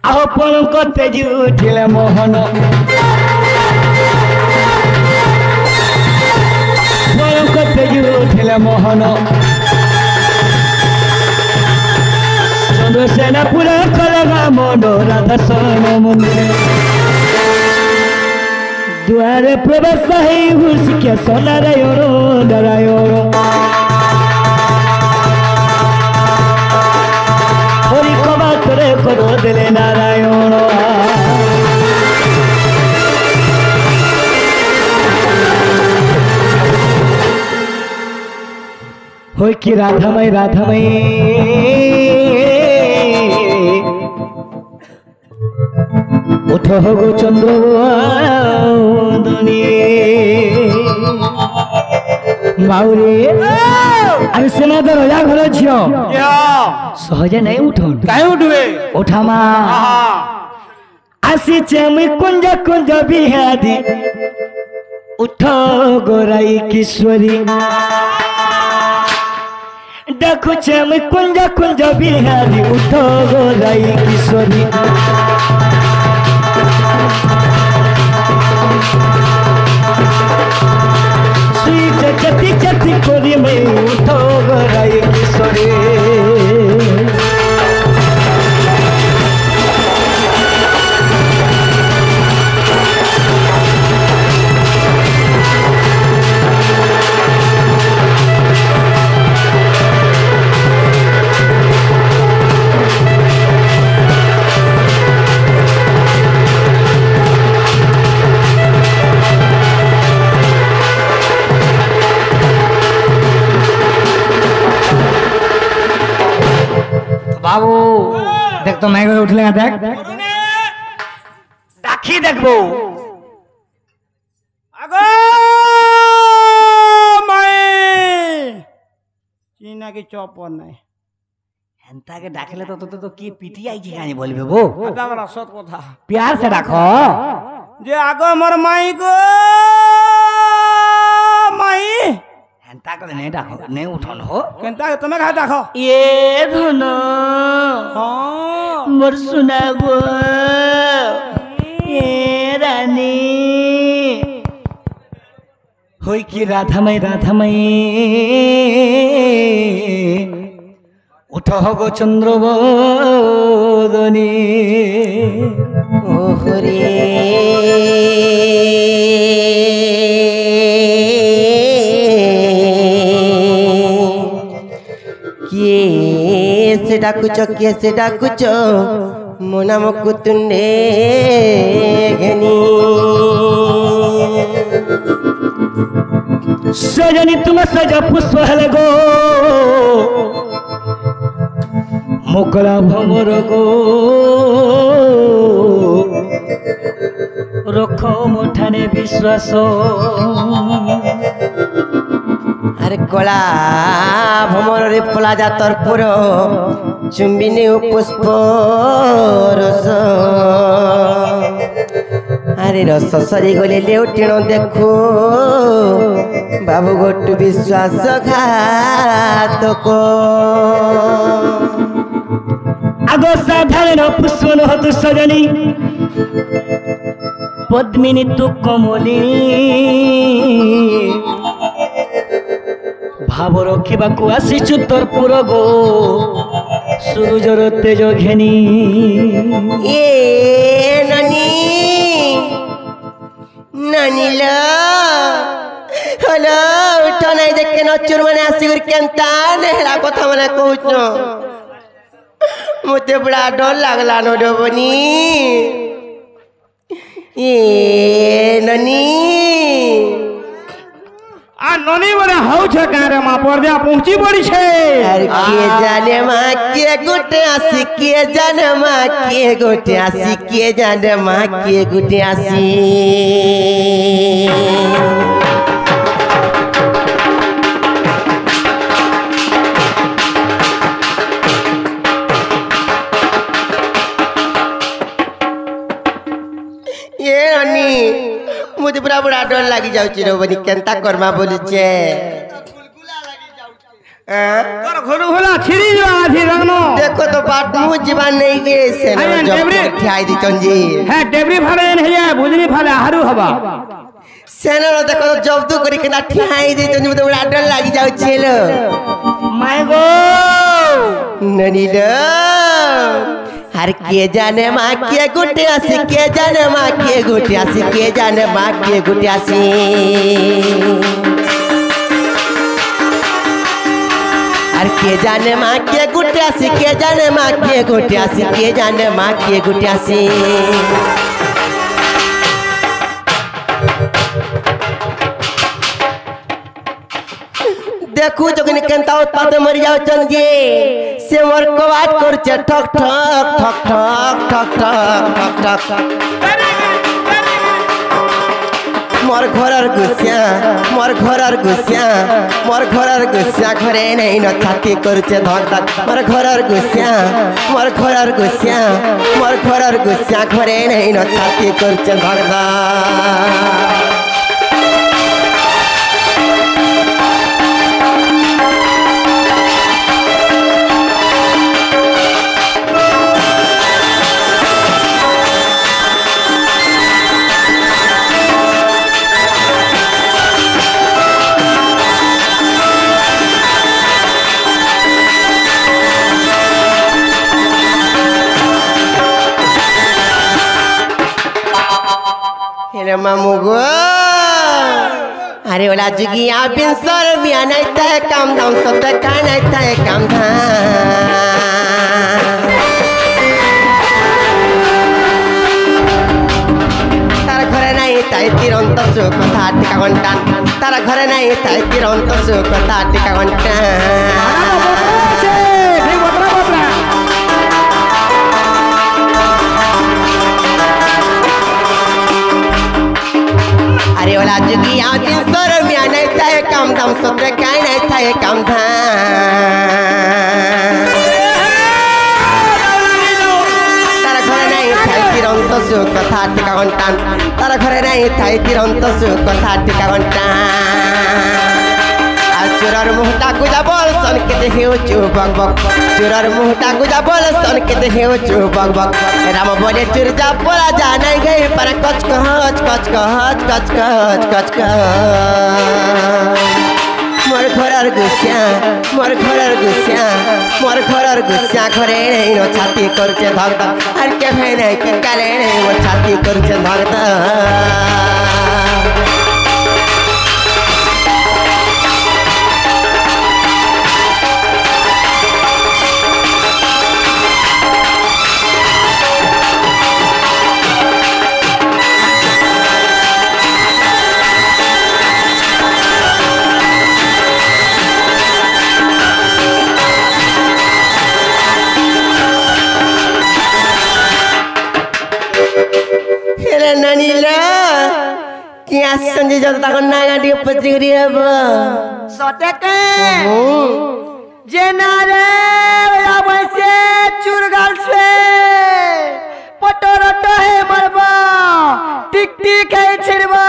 আহ পলঙ্ক তেজি উঠিলে মোহন পলঙ্ক তেজি উঠিলে মোহন চন্দ্রসেনা পুরা কলগা মনো রাধা সোন মন্দিরে দুয়ারে প্রবেশ হই হুসকে সোনারায়ণ নারায়ণ হরি কবা তোরে করো দিলে নারায়ণ হই কি রাধাময় রাধাময় উঠ গো চন্দ্র বাউরে আরে সেনা তো রজা ঘর ঝিও সহজে নাই উঠন কাই উঠবে ওঠামা আসিছে আমি কুঞ্জ কুঞ্জ বিহাদি উঠ গোরাই কিশোরী দেখুছে আমি কুঞ্জ কুঞ্জ বিহারি উঠ গোরাই কিশোরী সুইছে চতি চতি করি মই উঠ গোরাই কিশোরী বাবু দেখ তো মাইক উঠলে না দেখ ডাকি দেখবো আগো মায়ে কি নাকি চপর নাই হেনতাকে ডাকলে তো তো তো কি পিটি আইছি কানি বলবে বো এটা আমার সত কথা প্যার সে ডাকো যে আগো মোর মাই গো মাই হেনতা করে নে ডাকো নে উঠন হো কেনতা তুমি খা দেখো এ ধন মোর সোনা গো এ রানী হই কি রাধাময় রাধাময় উঠ গো চন্দ্র বদনী ও হরে কিয়ে সে ডাকুছ কিয়ে সে ডাকুছ ମୋ ନାମକୁ ତୁଣ୍ଡେ ଘେନି সজনী তুমি সজ পুষ্প হেলে গো মোকলা ভমর গো রক্ষ মোঠানে বিশ্বাস আরে কলা ভ্রমরে ফলা যা তর্পুর চুম্বিনী পুষ্প রস আরে রস সরি গলে লেউটিণ দেখু বাবু গোটু বিশ্বাস ঘাতক আগ সাধারণ পুষ্প নহতু সজনী পদ্মিনী তু কমলিনী ভাব রখিবাকু আসিছু তোর পুর গো সূর্যর তেজ ঘেনি এ নানি নানিল হলো উঠ নাই দেখে নচুর মানে আসিকি কেনতা নেহলা কথা মানে কହୁଛ মতে বড়া ডর লাগলা নডবনি এ নানি आ ननी बरे हाउ छ कारे मा परदे पहुंची पड़ी छे আর কে জানে মা কে গুটে আসি কে জানে মা কে গুটে আসি কে জানে মা কে গুটে আসি ये ननी मुझे पूरा बड़ा डर लगी जाउची रो बनी केनता करमा बोली छे তোর ঘর ঘোলা ছিড়ি যা আছি রানো দেখো তো বাট মু জীবন নেই গে সে আরে, জব ডেবরি। ঠাই দিছন জি হ্যাঁ ডেবরি ফাড়ে হেয়া বুঝনি ফালে হারু হবা সেনা দেখো তো জব্দ করি কিনা ঠাই দিছন জি মতে বড় ডর লাগি যাউছিল মাই গো ননিল আর কে জানে মা কে গুটে আসি কে জানে মা কে গুটে আসি কে জানে মা কে গুটে আসি আর কে জানে মা কে গুটে আসি কে জানে মা কে গুটে আসি কে জানে মা কে গুটে আসি দেখু যখন কেনতা উৎপাতে মরি যাচ্ছেন যে সে মোর কবাট করছে ঠক ঠক ঠক ঠক ঠক ঠক ঠক ঠক মোর ঘরের গুছিয়া মোর ঘরের গুছিয়া মোর ঘরের গুছিয়া ঘরে নেই ন ছাতি করছে ধক ধক মোর ঘরের গুছিয়া মোর ঘরের গুছিয়া মোর ঘরের গুছিয়া ঘরে নেই ন ছাতি করছে ধক ধক मामू गो अरे ओला जुगिया बिन सर मिया नहीं था काम धाम सब का नहीं था काम धाम तार घरे नहीं था तिरंत सुख कथा टिका घंटा तार घरे नहीं था तिरंत सुख कथा टिका घंटा अरे ओला जुगिया दिन सर मिया नहीं था काम धाम सब का नहीं था काम धाम तार घरे नहीं था तिरंत सुख कथा टिका घंटा तार घरे नहीं था तिरंत सुख कथा टिका घंटा चोरार मुहटा गुजा बोल सन के देहियो चु बक बक चोरार मुहटा गुजा बोल सन के देहियो चु बक बक राम बोले चुर जा बोला जा नहीं गई पर कच कच कच कच कच कच कच मोर घरर गुस्सा मोर घरर गुस्सा मोर घरर गुस्सा घरे नहीं नो छाती करछे धक धक আর কে ভাই নাই কি কালে नहीं मोर छाती करछे धक धक ननीला क्या संजय जब तक ना गाड़ी पत्री करी अब सटे के जेनारे वैसे चुरगाल से पटोरटो है मरबा टिक टिक है छिड़बा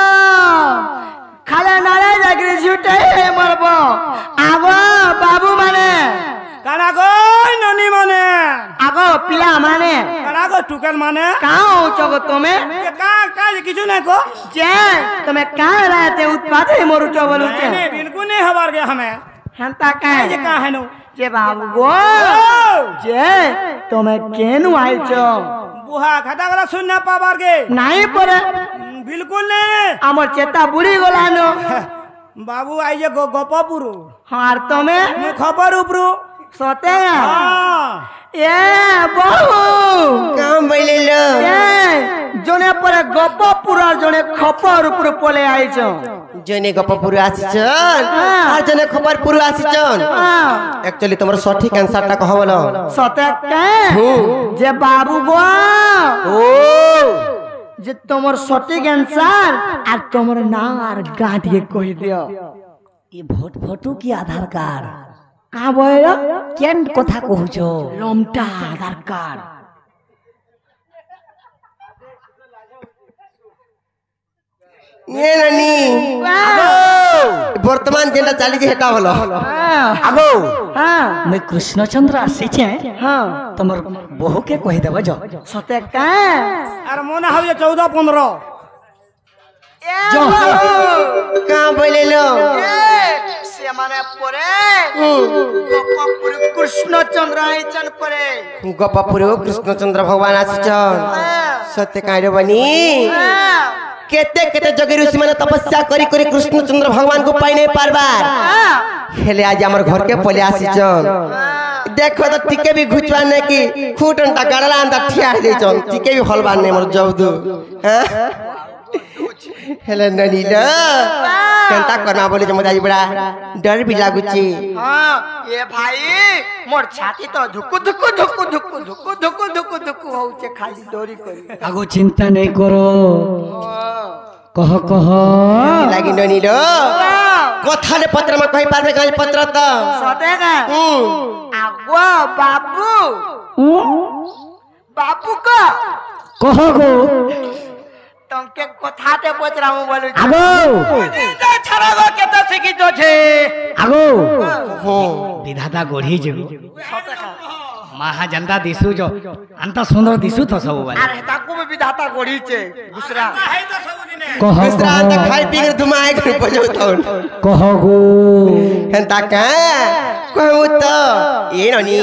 खाले नारे जागरी झूठे है मरबा आगो बाबू माने কানা গো ননি মানে आगो पिला माने কানা গো টুকেল মানে कहाँ हो चोगो तुम्हें কা কা কিছু নাই কো जे तुम्हें कहाँ रहते उत्पाद है मोरू चोगल उचे नहीं बिल्कुल नहीं हमार गया हमें हंता कहाँ ये का है नो जे बाबू गो जे तुम्हें केनु आई चो बुहा खाता वाला सुन ना पाबार के नहीं पड़े बिल्कुल नहीं আমার চেতা বুড়ি গলানো बाबू आई जे गोपापुरु আর তুমি मैं खबर उपरु সতে हां এ বহু काम बैले लो এ জনে পরে গপপুর আর জনে খপর উপর পলে আইছো जने गपपुर आसीचन আর जने खबरपुर आसीचन एक्चुअली तमर सঠিক आंसरটা কহ বলো সতে কে যে বাবু গো ও যে তোমার সঠিক অ্যানসার আর তোমার নাম আর গাঁঠিয়ে কই দিও ये भोट फोटो की आधार कार्ड কা বইলো केन कथा कहूछो লমটা আধার কার্ড ये ननी বর্তমান যেটা চালিছে সেটা হলো আগো হ্যাঁ मैं कृष्णचंद्र आसीछे হ্যাঁ तमर बहु के कहि देबो जो সতে কাঁ আর মনে হবে 14-15 जो কাঁ বলিলো সে মানে পরে কৃষ্ণচন্দ্র আইচন পরে গোপপুর কৃষ্ণচন্দ্র ভগবান আসিছন সত্য কাঁড় বনি কেতে কেতে যোগী ঋষি মানে তপস্যা করি করি কৃষ্ণচন্দ্র ভগবান को পাই নাই পারবার হেলে আজ আমার ঘরকে পলে আসিছন দেখো তো টিকে भी ঘুচবার নাই কি খুটনটা গাড়লা আন্দা ঠিয়া দেইছন টিকে भी হলবার নাই মোর জবদু হ্যাঁ হেলে ননিলা কেনতা করনা বলে যে মজা বড়া ডর भी লাগুছি হ্যাঁ এ ভাই মোর ছাতি তো ধুকু ধুকু ধুকু ধুকু ধুকু ধুকু ধুকু ধুকু হচ্ছে খালি ডরি করি আগো চিন্তা नहीं करो कह कह লাগি ননিলো কথালে পত্रमा কই পারবে গাই পত্র তো সতে কাঁ আগো বাবু বাবু কো कह गो তোকে কথাতে পচরামু বলু আগো ছাড়া গো কেতে শিখি দছে আগো হ্যাঁ विधाता गढ़ी जे সতে কাঁ महा जनता दिसु जो अंत सुंदर दिसु तो सब बारे আরে তাকু বিধাতা গড়িছে বুসরা कह दूसरा कह त खाई पी के धुमाए के बजौतौन कह गो हेंता का कहू तो ए ननी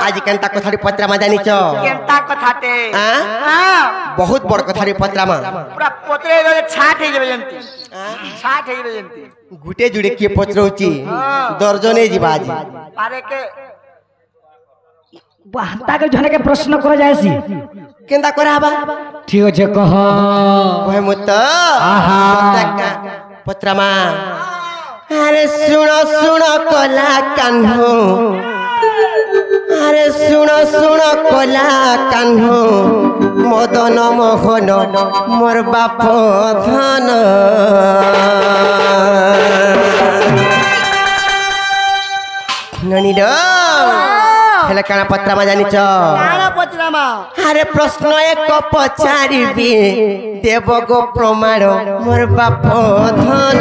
आज केनता कथारी पत्रा मा जानी छ কেনতা কথাতে हां হ্যাঁ बहुत बड़ कथारी पत्रा मा পুরা পত্রে গলে ছাট হয়ে যাবে জন্তি ছাট হয়ে যাবে জন্তি गुटे जुड़े के पचरौची दर्जने जीवाज পারে কে हंता के जने के प्रश्न कर जायसी केनता कराबा ठीक আছে कह कहू तो आहा। सत्ता पत्रा मा अरे सुनो सुनो कोला कान्हो अरे सुनो सुनो कोला कान्हो मदन मोहन मोर बाप धन ननीलो हेले काना पत्रा मा जानी छ কানা পচরামা अरे प्रश्न एक पचारिबी देव गो प्रमाण मोर बाप धन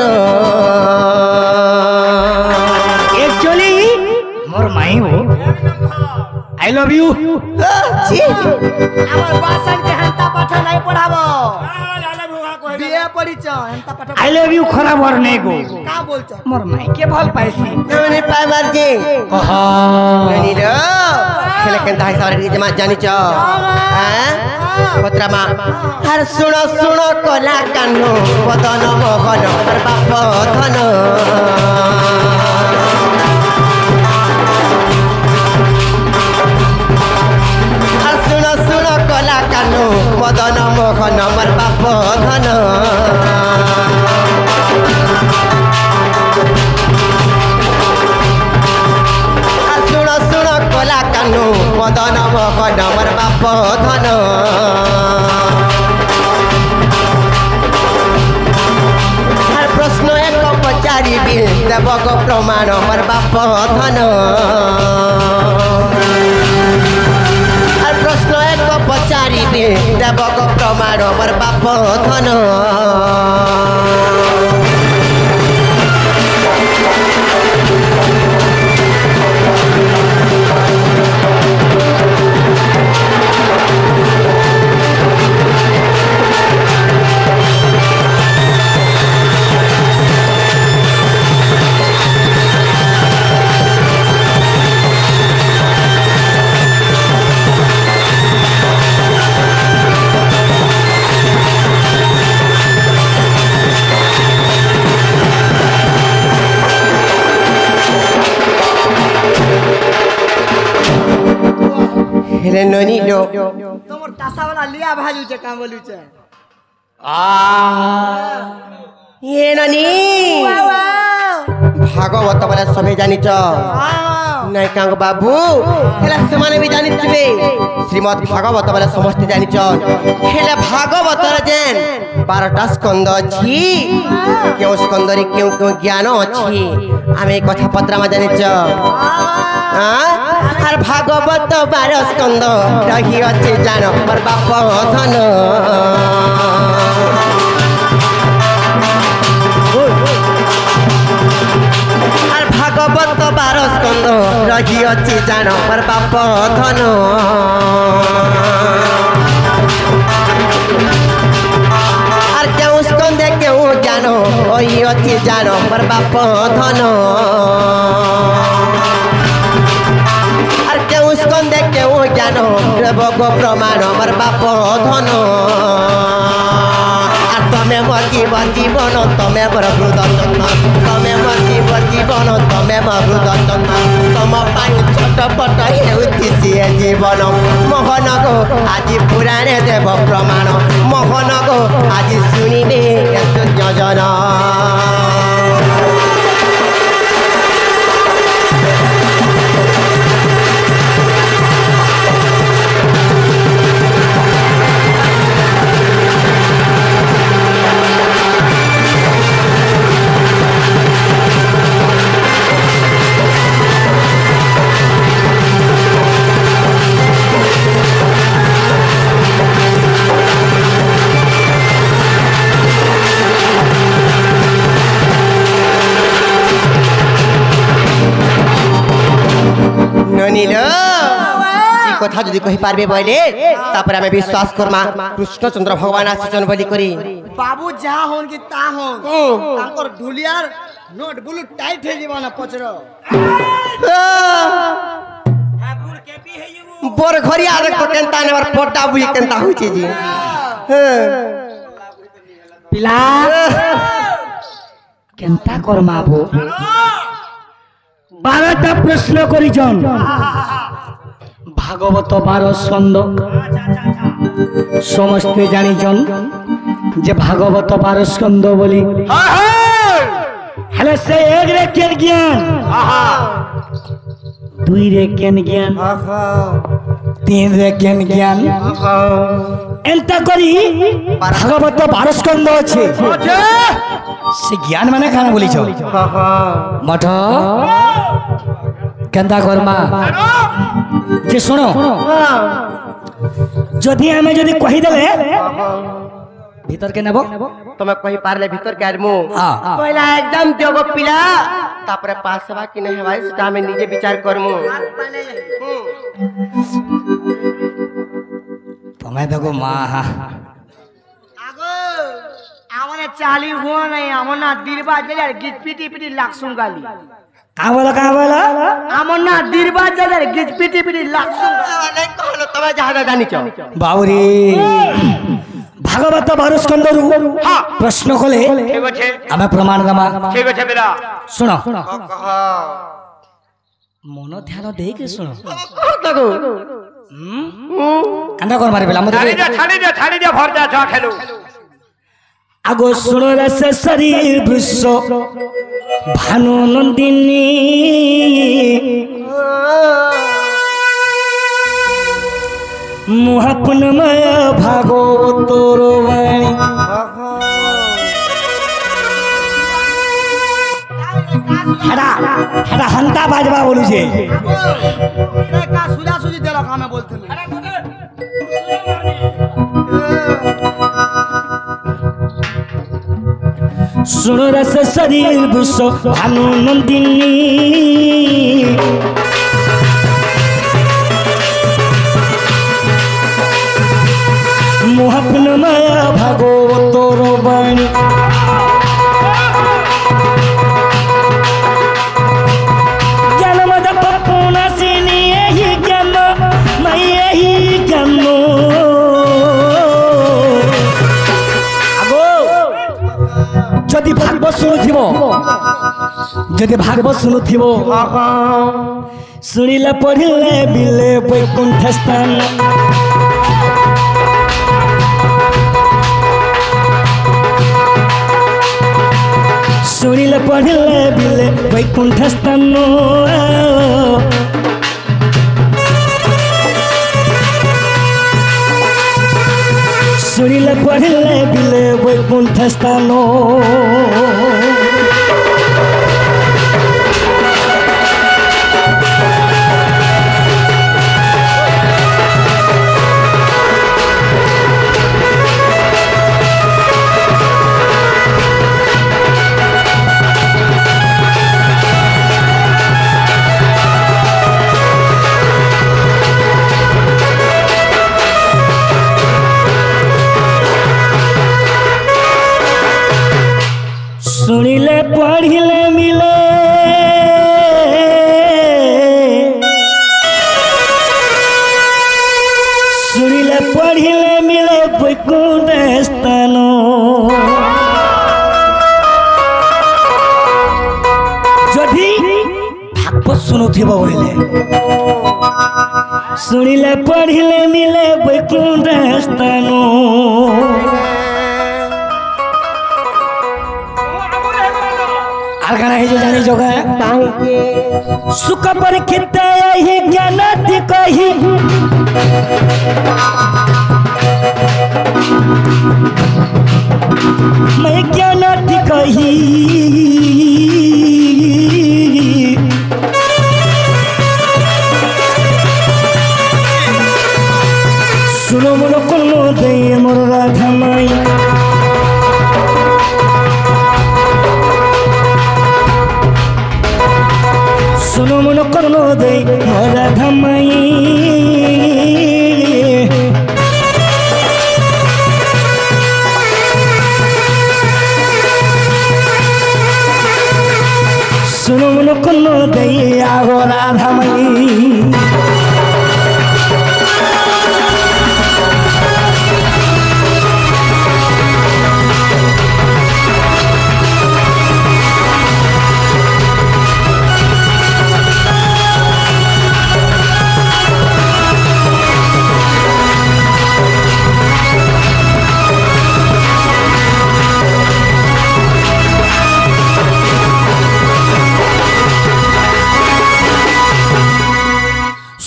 एक्चुअली मोर माई हो आई लव यू আমার বাসন কে হন্তা পাঠা নাই পড়াবো বিয়ে পড়িছ হন্তা পাঠা आई लव यू खराब और नहीं गो কা বলছ मोर माई के भल पाइसी नमने पाइबार जी कह ननीलो खेले केनता है सारे जमा जानी छ हैं पत्रा मा अरे सुनो सुनो कोला कान्हो बदन मोहन मोर बाप धन अरे सुनो सुनो कोला कान्हो बदन मोहन मोर बाप धन सुनो सुनो कोला कान्हो मदन मोहन मोर बाप धन हर प्रश्न एक पचारिबी देवक प्रमाण मोर बाप धन हर प्रश्न एक पचारिबी देवक प्रमाण मोर बाप धन हेले ननीलो তোমার টাসাওয়ালা লিয়া ভাজুছে কা বলুছে ये ननी भागवत बोले सबे जानी छ नहीं कांग बाबू हेला समाने भी जानी छबे श्रीमद् भागवत बोले समस्त जानी छ हेला भागवत रे जेन 12टा स्कंद अछि केउ स्कंदरी केउ केउ ज्ञान अछि आमे कथा पत्रा मा जानी छ हां हर भागवत 12 स्कंद रही अछि जान पर बाप धन ସ୍କନ୍ଦ ରହିଅଛି ଜାଣ ମୋର ବାପ ଧନ আর কেউ স্কন্দে কেউ জ্ঞান ওই অতি জান মোর বাপ ধন আর কেউ স্কন্দে কেউ জ্ঞান বগ প্রমাণ মোর বাপ ধন আর তুমি মোর জীবন তুমি মোর হৃদ চন্দন তুমি মোর জীবন তুমি মোর হৃদ চন্দন তম পাই ছটপট হেউছি সিয়ে জীবন মোহন গো আজি পুরাণে দেব প্রমাণ মোহন গো আজি শুনিবে জন ননিল এই কথা যদি কহি পারবে বলে তারপরে আমি বিশ্বাস করমা কৃষ্ণচন্দ্র ভগবান আসিছন বলি করি বাবু যা হন কি তা হন তাঙ্কর ঢুলিয়ার নোট বুলু টাইট হয়ে যাব না পচর বোর ঘরি আর তো কেনতা নেবার ফটা বুঝি কেনতা হইছে জি পিলা কেনতা করমাবো 12টা প্রশ্ন করিছন ভাগবত 12 স্কন্ধ সমস্তে জানিছন যে ভাগবত 12 স্কন্ধ বলি হলে সে এক রে কেন জ্ঞান 2 রে কেন জ্ঞান 3 রে কেন জ্ঞান এন্তা করি ভাগবত 12 স্কন্ধ আছে সে জ্ঞান মানে কানা বলিছ মঠ কেনতা করমা যে শুনো যদি আমি যদি কহি দেলে ভিতর কে নেব তুমি কহি পারলে ভিতর কে আরমু পয়লা একদম দেব পিলা তারপরে পাস হবা কি না হবা সেটা আমি নিজে বিচার করমু তুমি দেখো মা আগো আমনে চালি হো নাই আমনা দিরবা জেলার গিট পিটি পিটি লাকসুম গালি কা বলো আমনা দিরবা জেলার গিট পিটি পিটি লাকসুম নাই কহলো তুমি যাহা জানিছ বাউরি ভাগবত 12 স্কন্ধরু প্রশ্ন কলে ঠিক আছে আমি প্রমাণ দেমা ঠিক আছে বেলা শুনো কহ মন ধ্যান দেইকে শুনো দেখো কান্দা কর মারে বেলা আমাদের ছাড়ি দে ভর যা খেলু আগো শুনো রসে শরীর বৃষ ভানু নন্দিনী মুহাপনময় ভাগবতর বাণী হেডা হেডা হান্তা বাজবা বলুছে কা সুজা সুজি দেল কামে বলতে শুনো রস শরীর বৃষ ভানু নন্দিনী মুহাপনময় ভাগবতর বাণী জ্ঞান মদ পপুনা সিনি এই জ্ঞান মাই এই জ্ঞান আগো যদি ভাগবত শুনুথিব যদি ভাগবত শুনুথিব শুনিলে পড়িলে বিলে বৈকুণ্ঠ স্থান শুনিলে পড়িলে বিলে বৈকুণ্ঠ স্থান শুনিলে পড়িলে বিলে বৈকুণ্ঠ স্থান पढ़िले मिले शुणिले पढ़िले मिले बैकुंठ स्थान जदि भागवत शुणुथिब बोले शुणिले पढ़िले मिले बैकुंठ स्थान आर गाना है जो जानी जोगा सुख परीक्षित ही ज्ञान कही मैं ज्ञान कही सुनो मोर कोनो दे मोर राधा माई सुनो मन कर्ण दे राधा माई सुनो मन कर्ण दे आगो राधा माई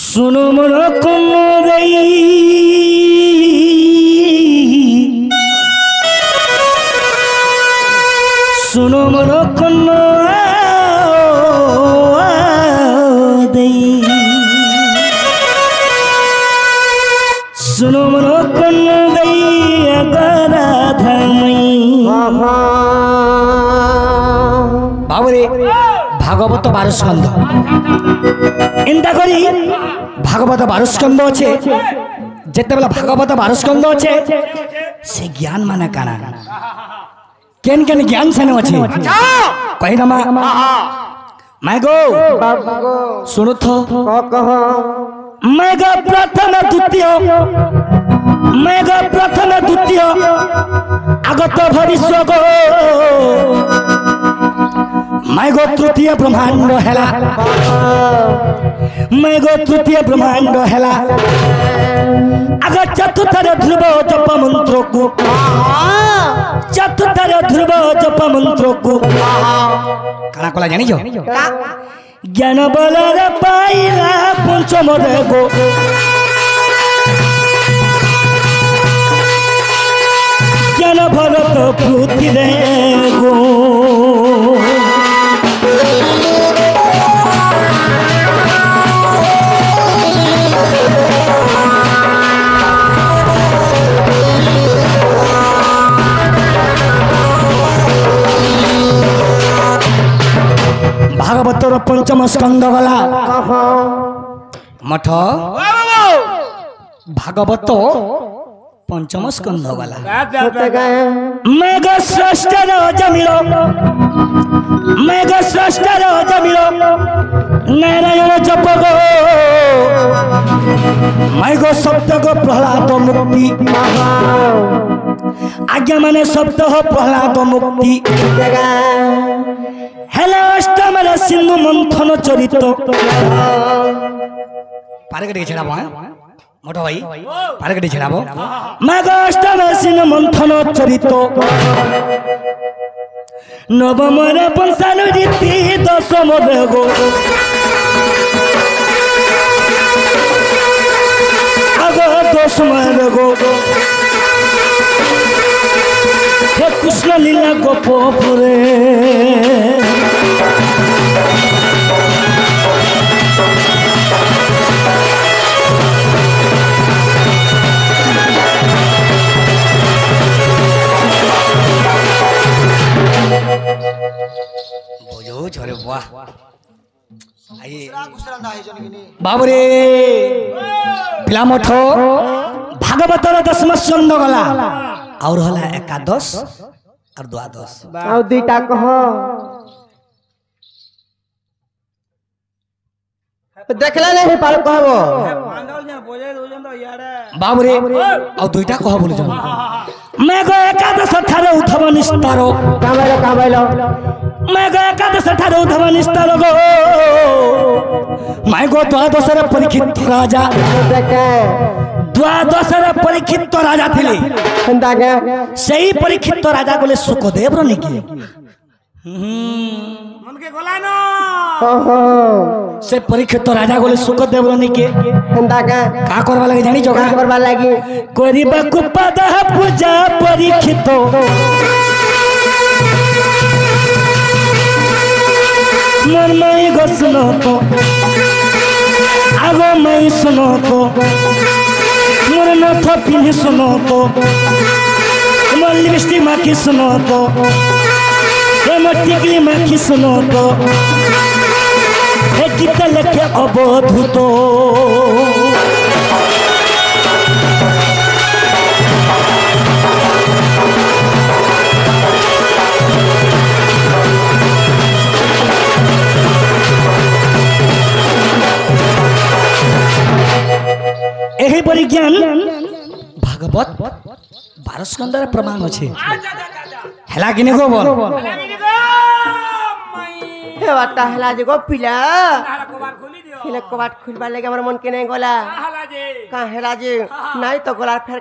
सुनो मन कर्ण दई सुनो मन कर्ण दई सुनो मन कर्ण दई राधा मई बाबरे भागवत 12 स्कंद एंता करी भागवत 12 स्कंद अच्छे जिते बेला भागवत 12 स्कंद अच्छे से ज्ञान माने काना केन केन ज्ञान से अच्छे कही रमा मैं गो सुनो थो मैं गो प्रथम द्वितीय मैं गो प्रथम द्वितीय आगत भविष्य गो मैं गो तृतीय ब्रह्मांड हेला मैं गो तृतीय ब्रह्मांड हेला अगर चतुर्थ ध्रुव जप मंत्र को चतुर्थ ध्रुव जप मंत्र को काना कोला जानी जो ज्ञान बलर पाइला पंचम गो ज्ञान भरत पृथ्वी रे गो भागवतर पंचम स्कंद गला मठ भागवत पंचम स्कंद गला मेघ श्रेष्ठ जमिल मेघ श्रेष्ठ जमिल नारायण जप गो मैघ शब्द गो प्रहलाद मुक्ति आज्ञा माने शब्द हो प्रहलाद मुक्ति हेलो अष्टम सिंधु मंथन चरित्र पारे के छेड़ाबो मोटो भाई पारे के छेड़ाबो माघ अष्टम सिंधु मंथन चरित्र नवम रे पंचान रीति दशम गो आगो दशम गो हे कृष्ण लीला गोपपुरे बोझो छोरे वाह बाबरे पिला मठ भागवतर 10 स्कंद गला और हला एकादश और द्वादश दुईटा कह देखला नहीं पार कहबो बाबू रे और दुईटा कह बोल जाओ मैं गो एकादश ठारे उठब निस्तारो कामाइलो मैं गो एकादश ठारे उठब निस्तारो गो मैं गो द्वादश परीक्षित राजा देखे द्वादश परीक्षित राजा थिले दागे सही परीक्षित राजा बोले सुखदेव रो निके मनके गोलानो से परीक्षित राजा बोले सुखदेव रो निके दागे का करबा लगे जानी जोगा करबा लागी करिबा कुपद पूजा परीक्षित मन मई गो सुनो तो आगो मई सुनो तो मोर नाथ पिन्ही सुनो तो मोर लिपस्टिक माखी सुनो तो मोर टिकली माखी सुनो तो एक गीत लेखे अबधूत यही परिज्ञान भागवत 12 स्कंदर प्रमाण अच्छे हेला किने को बोल हे वाटा हला जे गो पिला हिले कबाट खुलबा लगे हमर मन के नहीं गोला का हेला जे नहीं तो गोला फेर